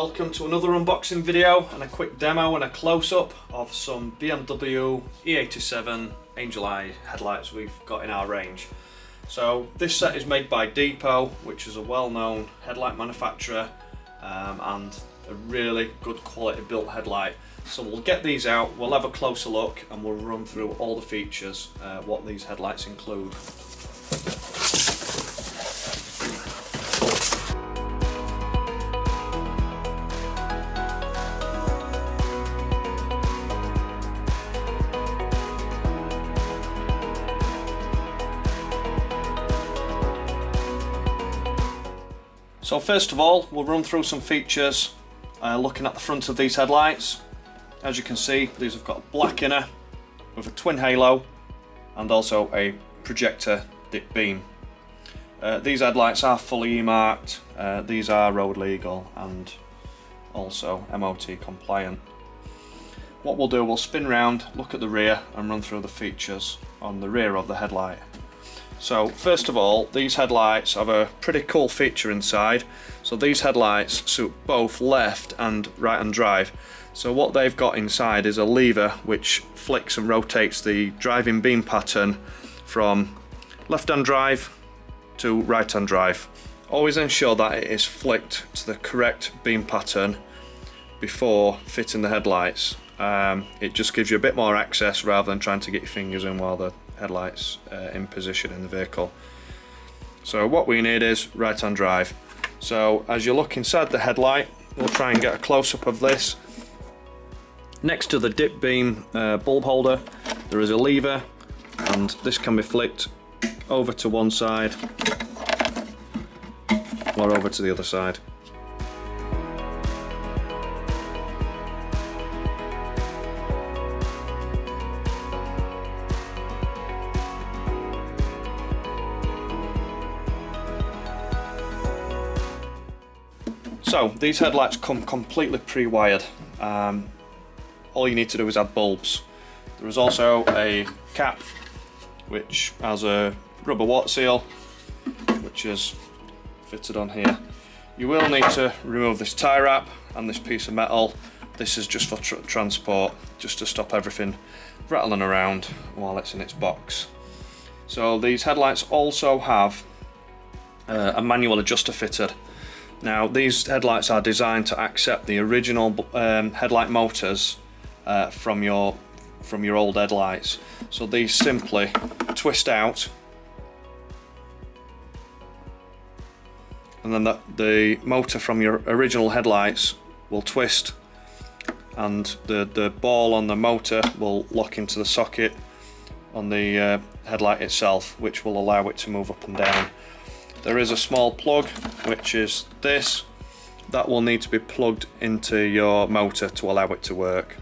Welcome to another unboxing video and a quick demo and a close-up of some BMW E87 Angel Eye headlights we've got in our range. So this set is made by Depot, which is a well-known headlight manufacturer and a really good quality built headlight. So we'll get these out, we'll have a closer look and we'll run through all the features, what these headlights include. So first of all, we'll run through some features looking at the front of these headlights. As you can see, these have got a black inner with a twin halo and also a projector dip beam. These headlights are fully E-marked, these are road legal and also MOT compliant. What we'll do, we'll spin round, look at the rear and run through the features on the rear of the headlight. So first of all, these headlights have a pretty cool feature inside. So these headlights suit both left and right hand drive. So what they've got inside is a lever which flicks and rotates the driving beam pattern from left hand drive to right hand drive. Always ensure that it is flicked to the correct beam pattern before fitting the headlights. It just gives you a bit more access rather than trying to get your fingers in while the headlights in position in the vehicle. So what we need is right hand drive. So as you look inside the headlight, we'll try and get a close-up of this. Next to the dip beam bulb holder there is a lever, and this can be flicked over to one side or over to the other side. So these headlights come completely pre-wired. All you need to do is add bulbs. There is also a cap which has a rubber water seal which is fitted on here. You will need to remove this tie wrap and this piece of metal. This is just for transport, just to stop everything rattling around while it's in its box. So these headlights also have a manual adjuster fitted. Now these headlights are designed to accept the original headlight motors from your old headlights. So these simply twist out, and then the motor from your original headlights will twist, and the ball on the motor will lock into the socket on the headlight itself, which will allow it to move up and down. There is a small plug, which is this, that will need to be plugged into your motor to allow it to work.